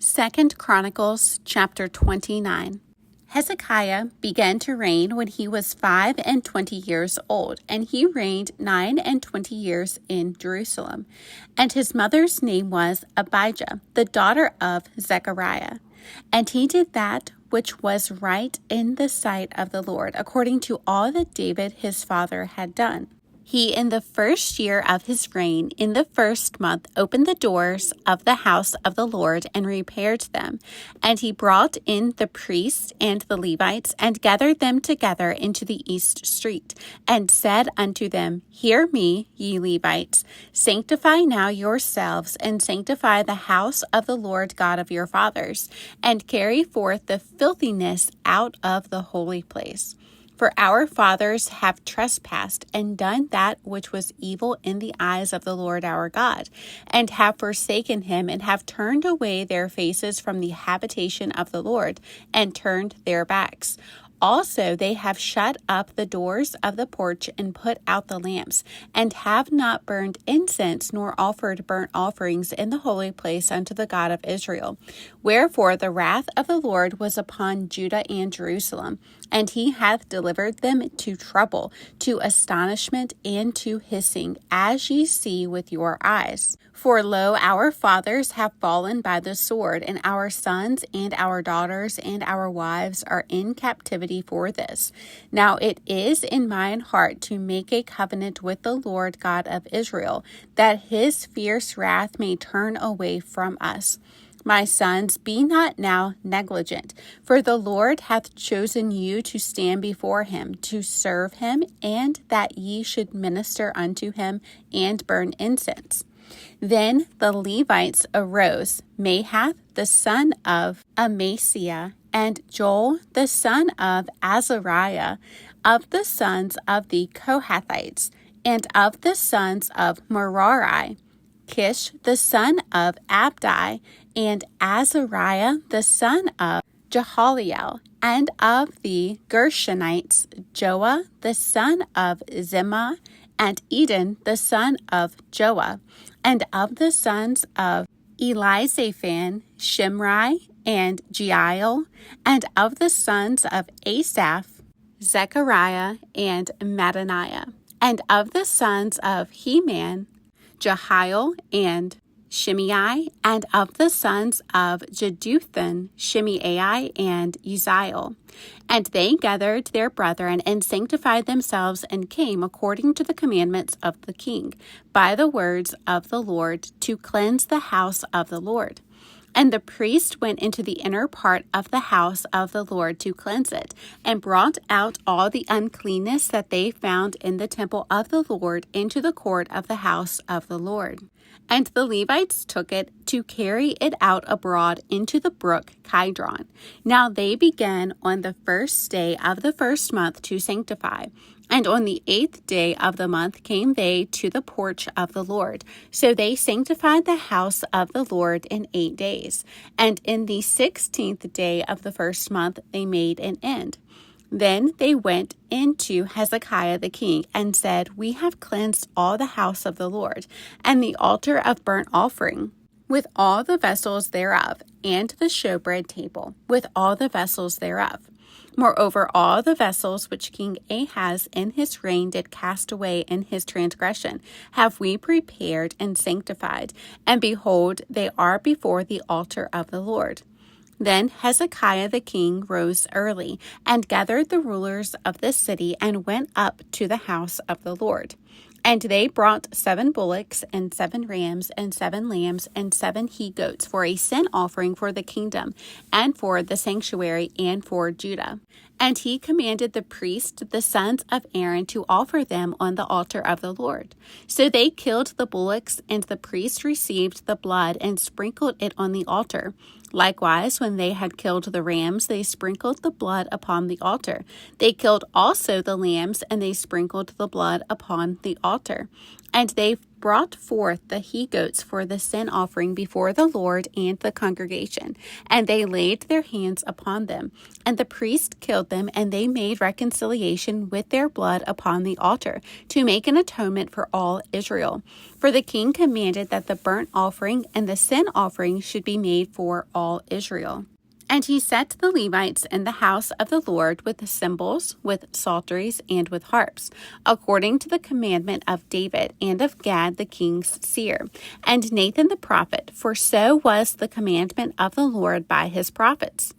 2 Chronicles chapter 29. Hezekiah began to reign when he was 25 years old, and he reigned 29 years in Jerusalem. And his mother's name was Abijah, the daughter of Zechariah. And he did that which was right in the sight of the Lord, according to all that David his father had done. He, in the first year of his reign, in the first month, opened the doors of the house of the Lord and repaired them. And he brought in the priests and the Levites, and gathered them together into the east street, and said unto them, Hear me, ye Levites, sanctify now yourselves, and sanctify the house of the Lord God of your fathers, and carry forth the filthiness out of the holy place. For our fathers have trespassed and done that which was evil in the eyes of the Lord our God, and have forsaken him, and have turned away their faces from the habitation of the Lord, and turned their backs. Also they have shut up the doors of the porch, and put out the lamps, and have not burned incense, nor offered burnt offerings in the holy place unto the God of Israel. Wherefore the wrath of the Lord was upon Judah and Jerusalem, and he hath delivered them to trouble, to astonishment, and to hissing, as ye see with your eyes. For lo, our fathers have fallen by the sword, and our sons and our daughters and our wives are in captivity for this. Now it is in mine heart to make a covenant with the Lord God of Israel, that his fierce wrath may turn away from us. My sons, be not now negligent, for the Lord hath chosen you to stand before him, to serve him, and that ye should minister unto him and burn incense. Then the Levites arose, Mahath the son of Amasiah, and Joel the son of Azariah, of the sons of the Kohathites, and of the sons of Merari, Kish the son of Abdi, and Azariah the son of Jehaliel, and of the Gershonites, Joah the son of Zimmah, and Eden the son of Joah, and of the sons of Elizaphan, Shimri, and Jeiel, and of the sons of Asaph, Zechariah, and Mattaniah, and of the sons of Heman, Jehiel, and Shimei, and of the sons of Jeduthun, Shimei, and Uzziel. And they gathered their brethren, and sanctified themselves, and came according to the commandments of the king, by the words of the Lord, to cleanse the house of the Lord. And the priest went into the inner part of the house of the Lord to cleanse it, and brought out all the uncleanness that they found in the temple of the Lord into the court of the house of the Lord. And the Levites took it to carry it out abroad into the brook Kidron. Now they began on the first day of the first month to sanctify. And on the 8th day of the month came they to the porch of the Lord. So they sanctified the house of the Lord in 8 days. And in the 16th day of the first month they made an end. Then they went into Hezekiah the king, and said, We have cleansed all the house of the Lord, and the altar of burnt offering, with all the vessels thereof, and the showbread table, with all the vessels thereof. Moreover, all the vessels which King Ahaz in his reign did cast away in his transgression, have we prepared and sanctified, and behold, they are before the altar of the Lord. Then Hezekiah the king rose early, and gathered the rulers of the city, and went up to the house of the Lord. And they brought 7 bullocks, and 7 rams, and 7 lambs, and 7 he-goats for a sin offering for the kingdom, and for the sanctuary, and for Judah. And he commanded the priests, the sons of Aaron, to offer them on the altar of the Lord. So they killed the bullocks, and the priests received the blood, and sprinkled it on the altar. Likewise, when they had killed the rams, they sprinkled the blood upon the altar. They killed also the lambs, and they sprinkled the blood upon the altar. And they brought forth the he-goats for the sin offering before the Lord and the congregation, and they laid their hands upon them. And the priest killed them, and they made reconciliation with their blood upon the altar, to make an atonement for all Israel. For the king commanded that the burnt offering and the sin offering should be made for all Israel. And he set the Levites in the house of the Lord with cymbals, with psalteries, and with harps, according to the commandment of David and of Gad the king's seer, and Nathan the prophet, for so was the commandment of the Lord by his prophets.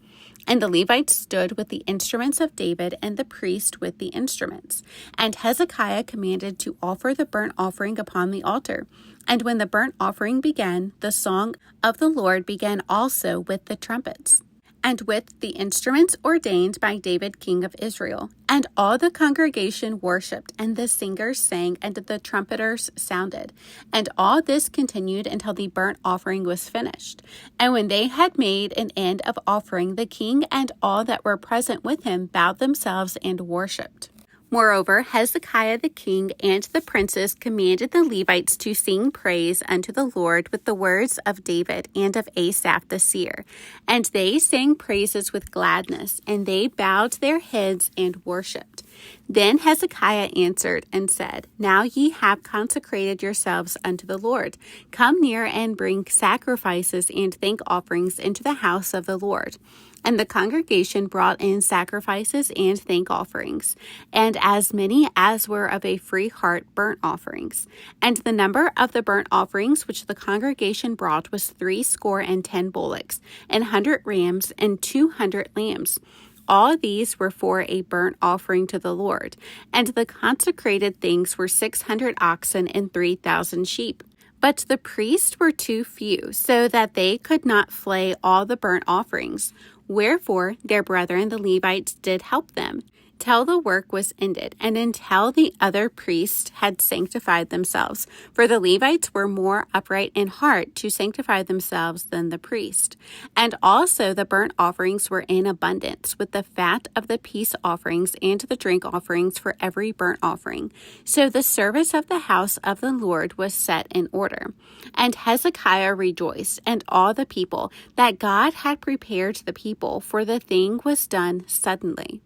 And the Levites stood with the instruments of David, and the priest with the instruments. And Hezekiah commanded to offer the burnt offering upon the altar. And when the burnt offering began, the song of the Lord began also with the trumpets, and with the instruments ordained by David king of Israel. And all the congregation worshipped, and the singers sang, and the trumpeters sounded. And all this continued until the burnt offering was finished. And when they had made an end of offering, the king and all that were present with him bowed themselves and worshipped. Moreover, Hezekiah the king and the princes commanded the Levites to sing praise unto the Lord with the words of David and of Asaph the seer. And they sang praises with gladness, and they bowed their heads and worshipped. Then Hezekiah answered and said, Now ye have consecrated yourselves unto the Lord. Come near and bring sacrifices and thank offerings into the house of the Lord. And the congregation brought in sacrifices and thank offerings, and as many as were of a free heart burnt offerings. And the number of the burnt offerings which the congregation brought was 70 bullocks, and 100 rams, and 200 lambs. All these were for a burnt offering to the Lord. And the consecrated things were 600 oxen and 3,000 sheep. But the priests were too few, so that they could not flay all the burnt offerings. Wherefore their brethren the Levites did help them, till the work was ended, and until the other priests had sanctified themselves. For the Levites were more upright in heart to sanctify themselves than the priest. And also the burnt offerings were in abundance, with the fat of the peace offerings and the drink offerings for every burnt offering. So the service of the house of the Lord was set in order. And Hezekiah rejoiced, and all the people, that God had prepared the people, for the thing was done suddenly.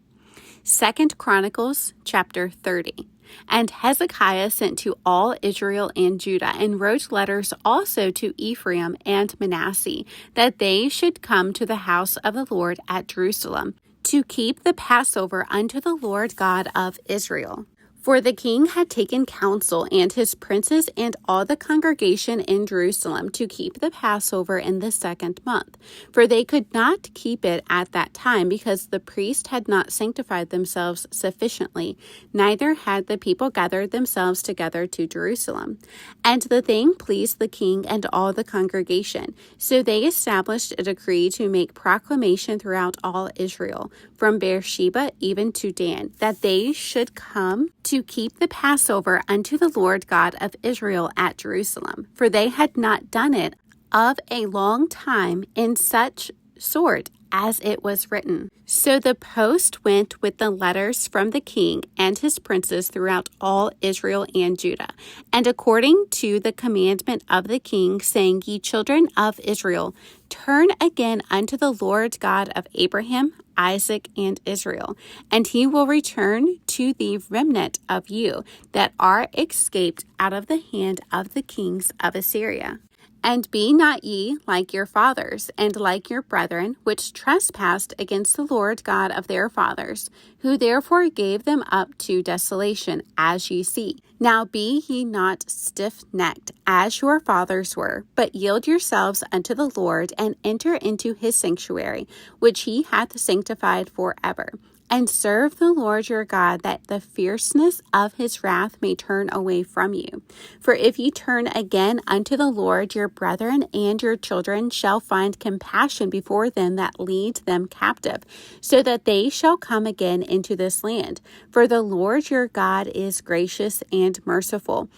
2 Chronicles chapter 30. And Hezekiah sent to all Israel and Judah, and wrote letters also to Ephraim and Manasseh, that they should come to the house of the Lord at Jerusalem, to keep the Passover unto the Lord God of Israel. For the king had taken counsel, and his princes and all the congregation in Jerusalem, to keep the Passover in the 2nd month. For they could not keep it at that time, because the priests had not sanctified themselves sufficiently, neither had the people gathered themselves together to Jerusalem. And the thing pleased the king and all the congregation. So they established a decree to make proclamation throughout all Israel, from Beersheba even to Dan, that they should come to keep the Passover unto the Lord God of Israel at Jerusalem. For they had not done it of a long time in such sort as it was written. So the post went with the letters from the king and his princes throughout all Israel and Judah, and according to the commandment of the king, saying, Ye children of Israel, turn again unto the Lord God of Abraham, Isaac, and Israel, and he will return to the remnant of you that are escaped out of the hand of the kings of Assyria. And be not ye like your fathers, and like your brethren, which trespassed against the Lord God of their fathers, who therefore gave them up to desolation, as ye see. Now be ye not stiff-necked, as your fathers were, but yield yourselves unto the Lord, and enter into his sanctuary, which he hath sanctified forever. And serve the Lord your God, that the fierceness of his wrath may turn away from you. For if ye turn again unto the Lord, your brethren and your children shall find compassion before them that lead them captive, so that they shall come again into this land. For the Lord your God is gracious and merciful,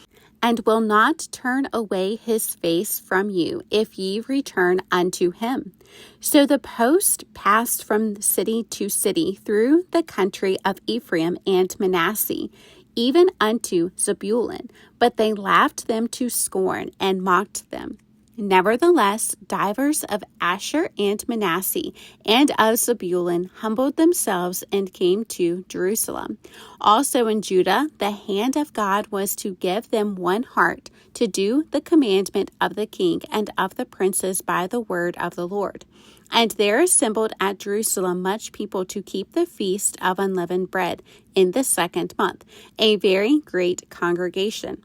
and will not turn away his face from you, if ye return unto him. So the post passed from city to city through the country of Ephraim and Manasseh, even unto Zebulun, but they laughed them to scorn and mocked them. Nevertheless, divers of Asher and Manasseh and of Zebulun humbled themselves and came to Jerusalem. Also in Judah, the hand of God was to give them one heart to do the commandment of the king and of the princes by the word of the Lord. And there assembled at Jerusalem much people to keep the feast of unleavened bread in the 2nd month, a very great congregation.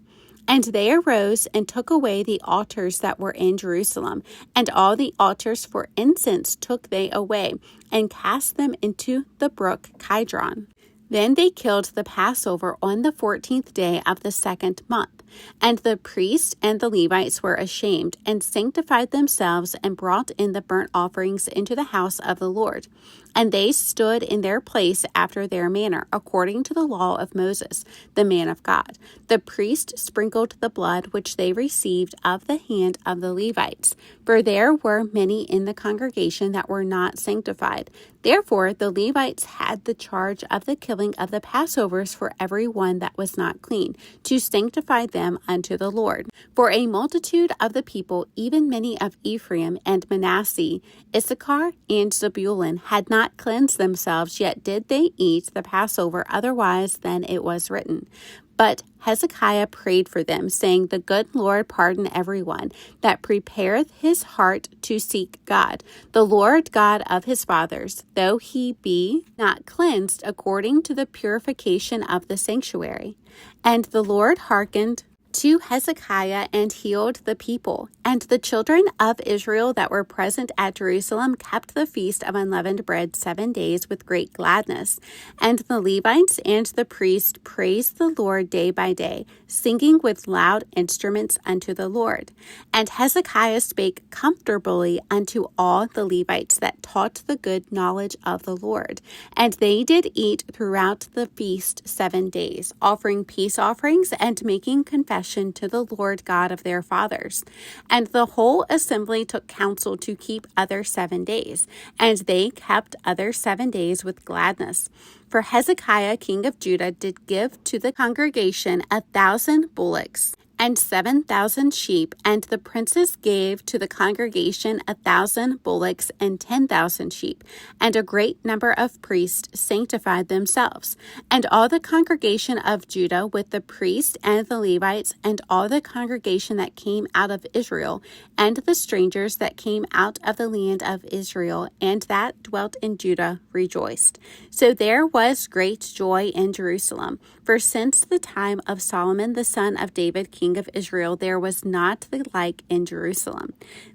And they arose and took away the altars that were in Jerusalem, and all the altars for incense took they away, and cast them into the brook Kidron. Then they killed the Passover on the 14th day of the 2nd month. And the priests and the Levites were ashamed, and sanctified themselves, and brought in the burnt offerings into the house of the Lord. And they stood in their place after their manner, according to the law of Moses, the man of God. The priest sprinkled the blood which they received of the hand of the Levites, for there were many in the congregation that were not sanctified. Therefore the Levites had the charge of the killing of the Passovers for every one that was not clean, to sanctify them unto the Lord. For a multitude of the people, even many of Ephraim and Manasseh, Issachar and Zebulun, had not cleansed themselves, yet did they eat the Passover otherwise than it was written. But Hezekiah prayed for them, saying, The good Lord pardon everyone that prepareth his heart to seek God, the Lord God of his fathers, though he be not cleansed according to the purification of the sanctuary. And the Lord hearkened to Hezekiah and healed the people. And the children of Israel that were present at Jerusalem kept the feast of unleavened bread 7 days with great gladness. And the Levites and the priests praised the Lord day by day, singing with loud instruments unto the Lord. And Hezekiah spake comfortably unto all the Levites that taught the good knowledge of the Lord. And they did eat throughout the feast 7 days, offering peace offerings and making confession to the Lord God of their fathers. And the whole assembly took counsel to keep other 7 days, and they kept other 7 days with gladness. For Hezekiah king of Judah did give to the congregation 1,000 bullocks and 7,000 sheep, and the princes gave to the congregation 1,000 bullocks and 10,000 sheep, and a great number of priests sanctified themselves. And all the congregation of Judah with the priests and the Levites, and all the congregation that came out of Israel, and the strangers that came out of the land of Israel, and that dwelt in Judah, rejoiced. So there was great joy in Jerusalem, for since the time of Solomon the son of David, king of Israel, there was not the like in Jerusalem.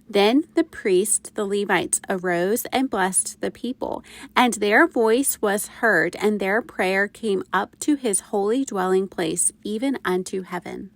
Then the priests, the Levites, arose and blessed the people, and their voice was heard, and their prayer came up to his holy dwelling place, even unto heaven.